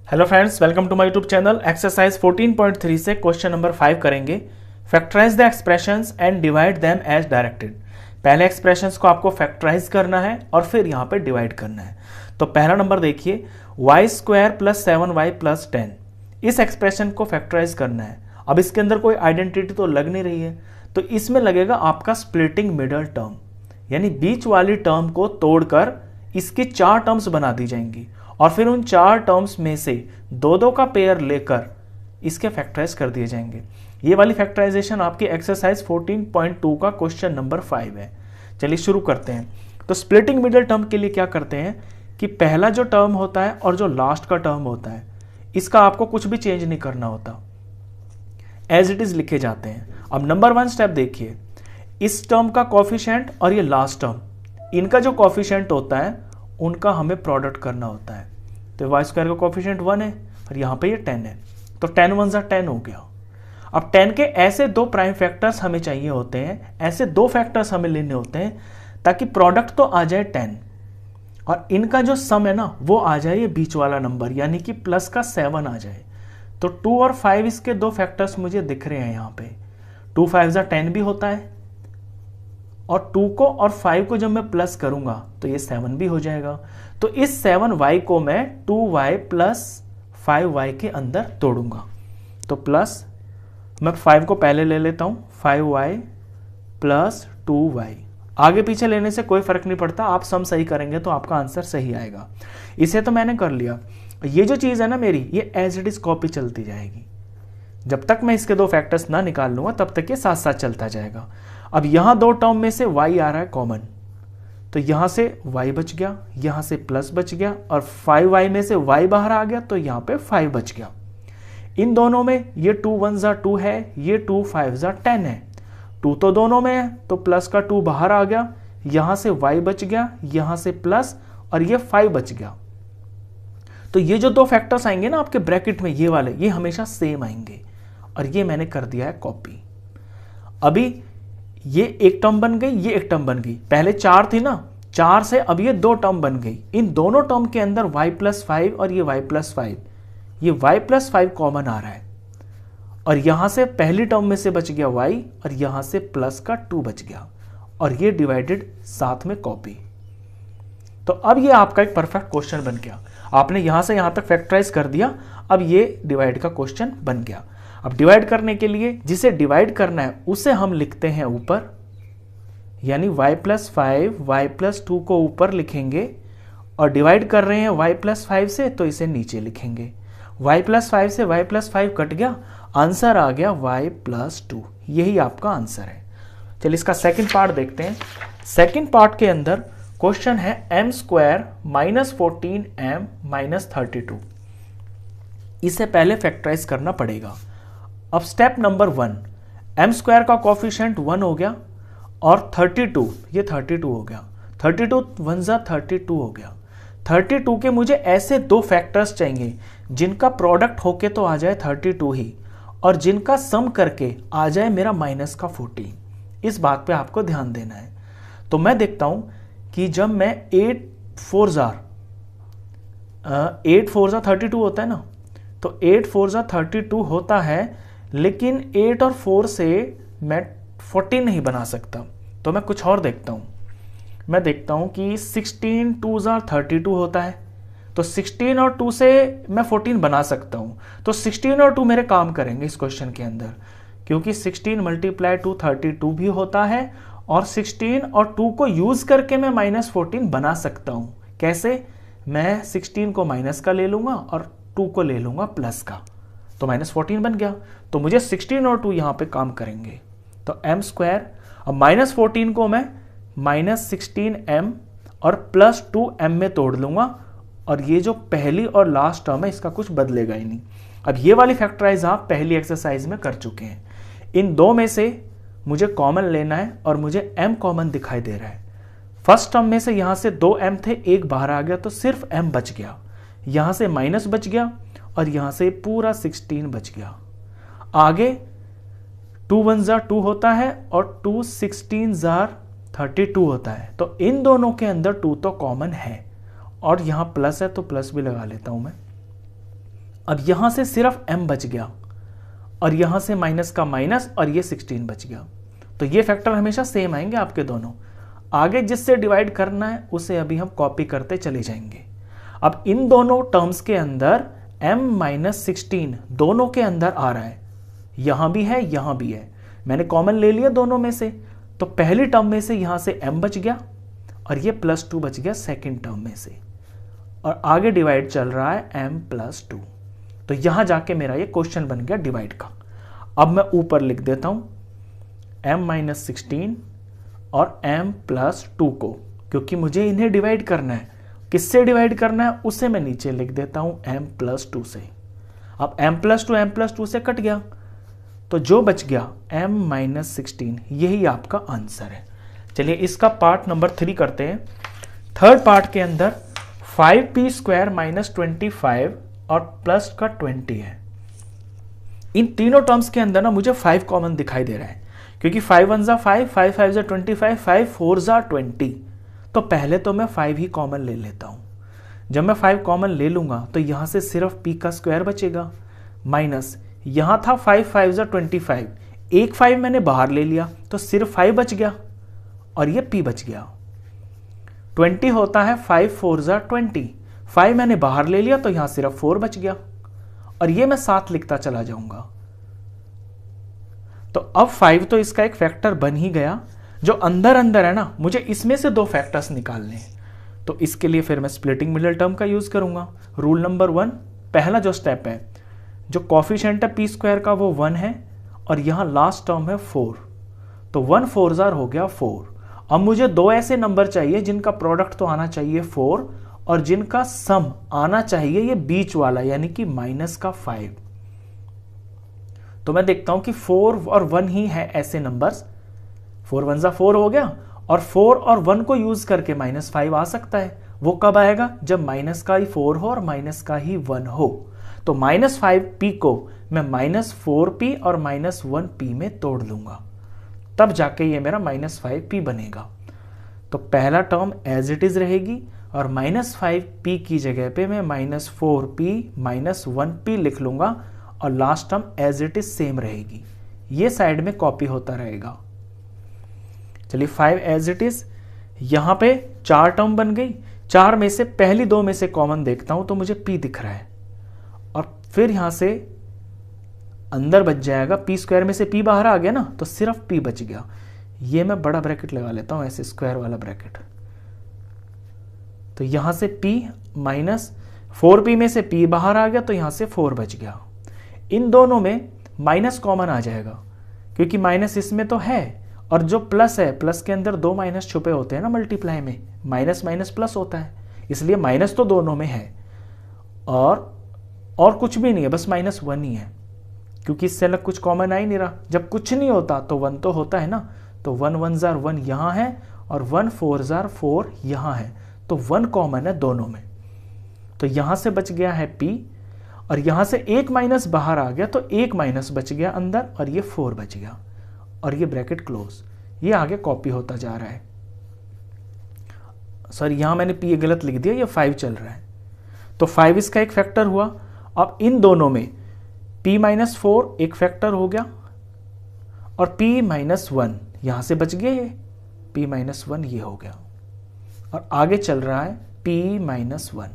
Hello friends, welcome to my YouTube channel. Exercise 14.3 से question number 5 करेंगे। Factorise the expressions and divide them as directed. पहले expressions को आपको factorise करना है और फिर यहाँ पे डिवाइड करना है। तो पहला नंबर देखिए, Y square plus 7y plus 10। इस एक्सप्रेशन को फैक्टराइज करना है। अब इसके अंदर कोई आइडेंटिटी तो लग नहीं रही है, तो इसमें लगेगा आपका स्प्लिटिंग मिडल टर्म, यानी बीच वाली टर्म को तोड़कर इसकी 4 टर्म्स बना दी जाएंगी और फिर उन 4 टर्म्स में से दो दो का पेयर लेकर इसके फैक्टराइज कर दिए जाएंगे। ये वाली फैक्टराइजेशन आपकी एक्सरसाइज 14.2 का क्वेश्चन नंबर 5 है। चलिए शुरू करते हैं। तो स्प्लिटिंग मिडल टर्म के लिए क्या करते हैं कि पहला जो टर्म होता है और जो लास्ट का टर्म होता है, इसका आपको कुछ भी चेंज नहीं करना होता, एज इट इज लिखे जाते हैं। अब नंबर 1 स्टेप देखिए, इस टर्म का कोफिशिएंट और ये लास्ट टर्म, इनका जो कोफिशिएंट होता है उनका हमें प्रोडक्ट करना होता है। तो वाई स्क्वायर का कोफिशिएंट 1 है और यहाँ पे ये 10 है, तो 10 1 ज़ा 10 हो गया। अब 10 के ऐसे दो प्राइम फैक्टर्स हमें चाहिए होते हैं, ऐसे दो फैक्टर्स हमें लेने होते हैं ताकि प्रोडक्ट तो आ जाए 10 और इनका जो सम है ना वो आ जाए ये बीच वाला नंबर, यानी कि प्लस का 7 आ जाए। तो 2 और 5 इसके दो फैक्टर्स मुझे दिख रहे हैं यहाँ पे। 2 5 ज़ा 10 भी होता है और 2 को और 5 को जब मैं प्लस करूंगा तो ये 7 भी हो जाएगा। तो इस 7y को मैं 2y प्लस 5y के अंदर तोड़ूंगा। तो प्लस मैं 5 को पहले ले लेता हूं, 5y प्लस 2y। आगे पीछे लेने से कोई फर्क नहीं पड़ता, आप सम सही करेंगे तो आपका आंसर सही आएगा। इसे तो मैंने कर लिया। ये जो चीज़ है ना मेरी, ये एज इट इज कॉपी चलती जाएगी। जब तक मैं इसके दो फैक्टर्स ना निकाल लूंगा तब तक ये साथ साथ चलता जाएगा। अब यहां दो टर्म में से y आ रहा है कॉमन, तो यहां से y बच गया, यहां से प्लस बच गया और 5y में से y बाहर आ गया तो यहां पे 5 बच गया। इन दोनों में ये 2 1 ज़ा 2 है, ये 2 5 ज़ा 10 है। 2 तो दोनों में है तो प्लस का 2 बाहर आ गया, यहां से y बच गया, यहां से प्लस और ये 5 बच गया। तो ये जो दो फैक्टर्स आएंगे ना आपके ब्रैकेट में, ये वाले, ये हमेशा सेम आएंगे और ये मैंने कर दिया है कॉपी। अभी ये एक टर्म बन गई, ये एक टर्म बन गई। पहले 4 थी ना, 4 से अब ये 2 टर्म बन गई। इन दोनों टर्म के अंदर y प्लस 5 और ये y प्लस 5, ये y प्लस 5 कॉमन आ रहा है और यहां से पहली टर्म में से बच गया y और यहां से प्लस का 2 बच गया और ये डिवाइडेड साथ में कॉपी। तो अब ये आपका एक परफेक्ट क्वेश्चन बन गया। आपने यहां से यहां तक फैक्टराइज कर दिया, अब ये डिवाइड का क्वेश्चन बन गया। अब डिवाइड करने के लिए जिसे डिवाइड करना है उसे हम लिखते हैं ऊपर, यानी y प्लस 5 y प्लस 2 को ऊपर लिखेंगे और डिवाइड कर रहे हैं y प्लस 5 से तो इसे नीचे लिखेंगे। y प्लस 5 से y प्लस 5 कट गया, आंसर आ गया y प्लस 2। यही आपका आंसर है। चलिए इसका सेकंड पार्ट देखते हैं। सेकंड पार्ट के अंदर क्वेश्चन है m square minus 14m minus 32। इसे पहले फैक्टराइज करना पड़ेगा। अब स्टेप नंबर 1, m स्क्वायर का कोफिशिएंट 1 हो गया और 32, ये 32 हो गया। 32 1 ज़ा 32 हो गया। 32 के मुझे ऐसे दो फैक्टर्स चाहिए जिनका प्रोडक्ट होके तो आ जाए 32 ही और जिनका सम करके आ जाए मेरा माइनस का 14। इस बात पे आपको ध्यान देना है। तो मैं देखता हूं कि जब मैं 8 4 ज़ा 32 होता है ना, तो 8 4 ज़ा 32 होता है, लेकिन 8 और 4 से मैं 14 नहीं बना सकता। तो मैं कुछ और देखता हूं। मैं देखता हूं कि 16 2 ज़ा 32 होता है, तो 16 और 2 से मैं 14 बना सकता हूं। तो 16 और 2 मेरे काम करेंगे इस क्वेश्चन के अंदर, क्योंकि 16 मल्टीप्लाई 2 32 भी होता है और 16 और 2 को यूज करके मैं माइनस 14 बना सकता हूं। कैसे? मैं 16 को माइनस का ले लूंगा और 2 को ले लूंगा प्लस का, तो माइनस 14 बन गया। तो मुझे 16 और 2 यहां पे काम करेंगे। तो m स्क्वायर, अब माइनस 14 को मैं माइनस 16m और प्लस 2m में तोड़ लूंगा और ये जो पहली और लास्ट टर्म है इसका कुछ बदलेगा ही नहीं। अब ये वाली फैक्टराइज आप पहली एक्सरसाइज में कर चुके हैं। इन दो में से मुझे कॉमन लेना है और मुझे m कॉमन दिखाई दे रहा है। फर्स्ट टर्म में से यहां से 2m थे, एक बाहर आ गया तो सिर्फ m बच गया, यहां से माइनस बच गया और यहां से पूरा 16 बच गया। आगे 2 1 ज़ा 2 होता है और 2 16 ज़ा 32 होता है, तो इन दोनों के अंदर 2 तो कॉमन है और यहां प्लस है तो प्लस भी लगा लेता हूं मैं। अब यहां से सिर्फ m बच गया और यहां से माइनस का माइनस और ये 16 बच गया। तो ये फैक्टर हमेशा सेम आएंगे आपके दोनों। आगे जिससे डिवाइड करना है उसे अभी हम कॉपी करते चले जाएंगे। अब इन दोनों टर्म्स के अंदर m माइनस 16 दोनों के अंदर आ रहा है, यहां भी है यहां भी है, मैंने कॉमन ले लिया दोनों में से। तो पहली टर्म में से यहां से m बच गया और ये +2 बच गया सेकेंड टर्म में से, और आगे डिवाइड चल रहा है m+2। तो यहां जाके मेरा ये क्वेश्चन बन गया डिवाइड का। अब मैं ऊपर लिख देता हूं m-16 और m+2 को, क्योंकि मुझे इन्हें डिवाइड करना है। किससे डिवाइड करना है उसे मैं नीचे लिख देता हूं m+2 से। अब m+2 से कट गया, तो जो बच गया m-16, यही आपका आंसर है। चलिए इसका पार्ट नंबर 3 करते हैं। थर्ड पार्ट के अंदर 5p² - 25 और प्लस का 20 है। इन तीनों टर्म्स के अंदर ना मुझे 5 कॉमन दिखाई दे रहा है, क्योंकि 5 1 ज़ा 5, 5 5 ज़ा 25, 5 4 ज़ा 20। तो पहले तो मैं 5 ही कॉमन ले लेता हूं। जब मैं 5 कॉमन ले लूंगा तो यहां से सिर्फ p का स्क्वायर बचेगा, माइनस यहां था 5 5 ज़ा 25, एक 5 मैंने बाहर ले लिया तो सिर्फ 5 बच गया और ये p बच गया। 20 होता है 5 4 ज़ा 20, 5 मैंने बाहर ले लिया तो यहां सिर्फ 4 बच गया, और ये मैं 7 लिखता चला जाऊंगा। तो अब 5 तो इसका एक फैक्टर बन ही गया। जो अंदर अंदर है ना, मुझे इसमें से 2 फैक्टर्स निकालने हैं। तो इसके लिए फिर मैं स्प्लिटिंग मिडल टर्म का यूज करूंगा। रूल नंबर 1, पहला जो स्टेप है, जो कॉफिशिएंट है p² का वो 1 है और यहां लास्ट टर्म है 4, तो 1 4 ज़ार हो गया 4। अब मुझे 2 ऐसे नंबर चाहिए जिनका प्रोडक्ट तो आना चाहिए 4 और जिनका सम आना चाहिए ये बीच वाला, यानी कि माइनस का 5। तो मैं देखता हूं कि 4 और 1 ही है ऐसे नंबर्स। 4 1 ज़ा 4 हो गया, और 4 और 1 को यूज करके -5 आ सकता है। वो कब आएगा? जब माइनस का ही 4 हो और माइनस का ही 1 हो। तो -5p को मैं -4p और -1p में तोड़ लूंगा, तब जाके ये मेरा -5p बनेगा। तो पहला टर्म एज इट इज रहेगी और -5p की जगह पे मैं -4p -1p लिख लूंगा, और last term as it is same रहेगी। ये साइड में कॉपी होता रहेगा। चलिए 5 एज इट इज, यहां पे 4 टर्म बन गई। 4 में से पहली 2 में से कॉमन देखता हूं तो मुझे p दिख रहा है, और फिर यहां से अंदर बच जाएगा p² में से p बाहर आ गया ना, तो सिर्फ p बच गया। ये मैं बड़ा ब्रैकेट लगा लेता हूं, ऐसे स्क्वायर वाला ब्रैकेट। तो यहां से p माइनस 4p में से p बाहर आ गया तो यहां से 4 बच गया। इन दोनों में माइनस कॉमन आ जाएगा, क्योंकि माइनस इसमें तो है, और जो प्लस है, प्लस के अंदर 2 माइनस छुपे होते हैं ना मल्टीप्लाई में, माइनस माइनस प्लस होता है, इसलिए माइनस तो दोनों में है, और कुछ भी नहीं है, बस -1 ही है, क्योंकि इससे अलग कुछ कॉमन आ ही नहीं रहा। जब कुछ नहीं होता तो 1 तो होता है ना। तो 1 1 ज़ार 1 यहां है और 1 4 ज़ार 4 यहां है, तो 1 कॉमन है दोनों में। तो यहां से बच गया है p, और यहां से एक माइनस बाहर आ गया तो एक माइनस बच गया अंदर, और ये 4 बच गया, और ये ब्रैकेट क्लोज। ये आगे कॉपी होता जा रहा है। सॉरी, यहां मैंने p गलत लिख दिया, ये 5 चल रहा है। तो 5 इसका एक फैक्टर हुआ। अब इन दोनों में p - 4 एक फैक्टर हो गया, और p - 1 यहां से बच गया, ये p - 1 ये हो गया, और आगे चल रहा है p - 1।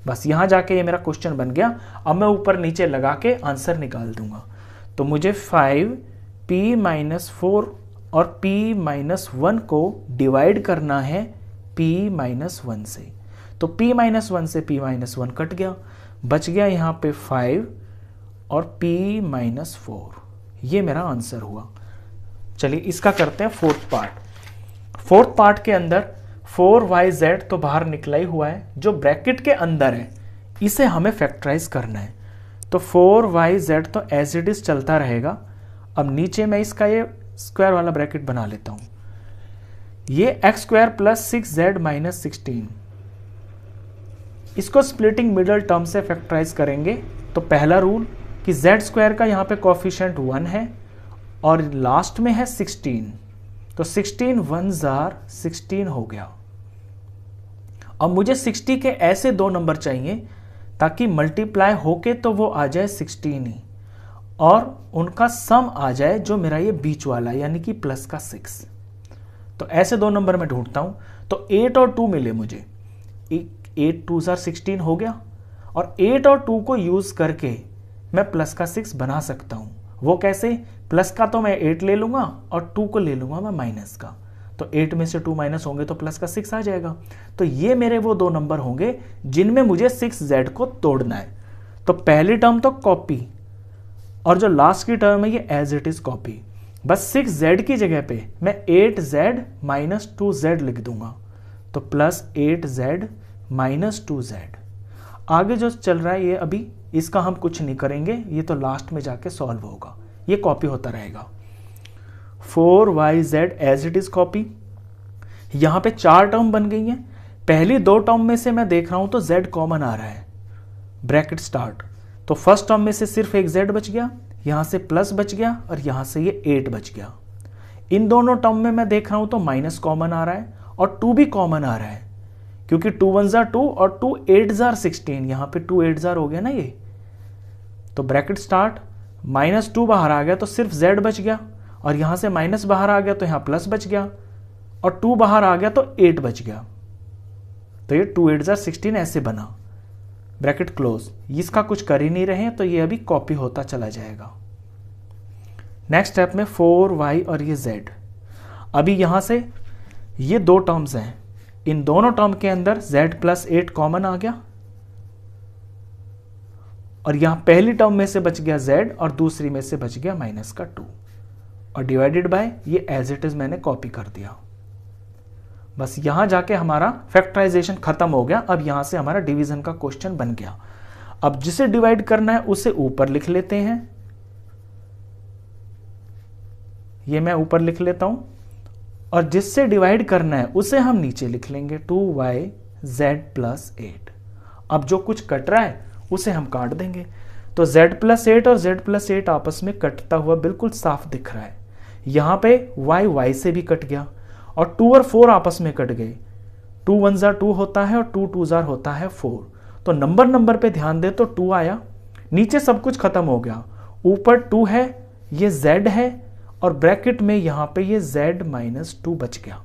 बस यहां जाके ये मेरा क्वेश्चन बन गया। अब मैं ऊपर नीचे लगा के आंसर निकाल दूंगा। तो मुझे 5p - 4 और p - 1 को डिवाइड करना है p - 1 से। तो p - 1 से p - 1 कट गया, बच गया यहाँ पे 5 और p - 4। ये मेरा आंसर हुआ। चलिए इसका करते हैं फोर्थ पार्ट। फोर्थ पार्ट के अंदर 4yz तो बाहर निकला ही हुआ है, जो ब्रैकेट के अंदर है इसे हमें फैक्टराइज करना है। तो 4yz तो एज इट इज चलता रहेगा। अब नीचे मैं इसका ये स्क्वायर वाला ब्रैकेट बना लेता हूं। ये x² + 6z - 16, इसको स्प्लिटिंग मिडल टर्म से फैक्टराइज करेंगे। तो पहला रूल कि z² का यहाँ पे कोफिशिएंट 1 है और लास्ट में है 16, तो 16 1 ज़ार 16 हो गया। अब मुझे 60 के ऐसे 2 नंबर चाहिए ताकि मल्टीप्लाई होके तो वो आ जाए 16 ही, और उनका सम आ जाए जो मेरा ये बीच वाला यानी कि प्लस का 6। तो ऐसे दो नंबर में ढूंढता हूं। तो 8 और 2 मिले मुझे, 8 2 16 हो गया, और 8 और 2 को यूज करके मैं प्लस का 6 बना सकता हूं। वो कैसे? प्लस का तो मैं 8 ले लूंगा और 2 को ले लूंगा मैं माइनस का, तो 8 में से 2 माइनस होंगे तो प्लस का 6 आ जाएगा। तो ये मेरे वो दो नंबर होंगे जिनमें मुझे 6z को तोड़ना है। तो पहली टर्म तो कॉपी, और जो लास्ट की टर्म है ये एज इट इज कॉपी। बस 6z की जगह पे मैं 8z माइनस 2z लिख दूंगा, तो प्लस 8z माइनस 2z। आगे जो चल रहा है ये अभी इसका हम कुछ नहीं करेंगे, ये तो लास्ट में जाके सॉल्व होगा, ये कॉपी होता रहेगा। 4yz as it is copy. यहां पे 4 टर्म बन गई हैं। पहली 2 टर्म में से मैं देख रहा हूं तो z कॉमन आ रहा है, ब्रैकेट स्टार्ट। तो फर्स्ट टर्म में से सिर्फ एक z बच गया, यहां से प्लस बच गया और यहां से ये 8 बच गया। इन दोनों टर्म में मैं देख रहा हूं तो माइनस कॉमन आ रहा है और 2 भी कॉमन आ रहा है, क्योंकि 2 1 2 और 2 8 16, यहां पे 2 8 हो गया ना ये। तो ब्रैकेट स्टार्ट, -2 बाहर आ गया तो सिर्फ z बच गया, और यहां से माइनस बाहर आ गया तो यहां प्लस बच गया, और 2 बाहर आ गया तो 8 बच गया। तो ये 2 8 16 ऐसे बना, ब्रैकेट क्लोज। इसका कुछ कर ही नहीं रहे हैं तो ये अभी कॉपी होता चला जाएगा। नेक्स्ट स्टेप में 4y और ये z। अभी यहां से ये 2 टर्म्स हैं, इन दोनों टर्म के अंदर z प्लस 8 कॉमन आ गया, और यहां पहली टर्म में से बच गया z और दूसरी में से बच गया माइनस का 2, और डिवाइडेड बाय ये एज इट इज मैंने कॉपी कर दिया। बस यहां जाके हमारा फैक्टराइजेशन खत्म हो गया। अब यहां से हमारा डिवीजन का क्वेश्चन बन गया। अब जिसे डिवाइड करना है उसे ऊपर लिख लेते हैं, ये मैं ऊपर लिख लेता हूं, और जिससे डिवाइड करना है उसे हम नीचे लिख लेंगे, 2yz प्लस 8। अब जो कुछ कट रहा है उसे हम काट देंगे। तो z प्लस 8 और z प्लस 8 आपस में कटता हुआ बिल्कुल साफ दिख रहा है। यहां पे y से भी कट गया, और 2 और 4 आपस में कट गए। 2 1 2 होता है और 2 2 होता है 4। तो नंबर पे ध्यान दे तो 2 आया, नीचे सब कुछ खत्म हो गया, ऊपर 2 है, ये z है, और ब्रैकेट में यहां पे ये z माइनस 2 बच गया।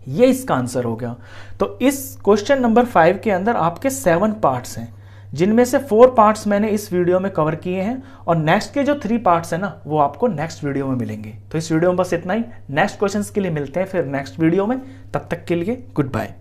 ये इसका आंसर हो गया। तो इस क्वेश्चन नंबर 5 के अंदर आपके 7 पार्ट्स हैं, जिनमें से 4 पार्ट्स मैंने इस वीडियो में कवर किए हैं, और नेक्स्ट के जो 3 पार्ट्स हैं ना वो आपको नेक्स्ट वीडियो में मिलेंगे। तो इस वीडियो में बस इतना ही। नेक्स्ट क्वेश्चंस के लिए मिलते हैं फिर नेक्स्ट वीडियो में। तब तक के लिए गुड बाय।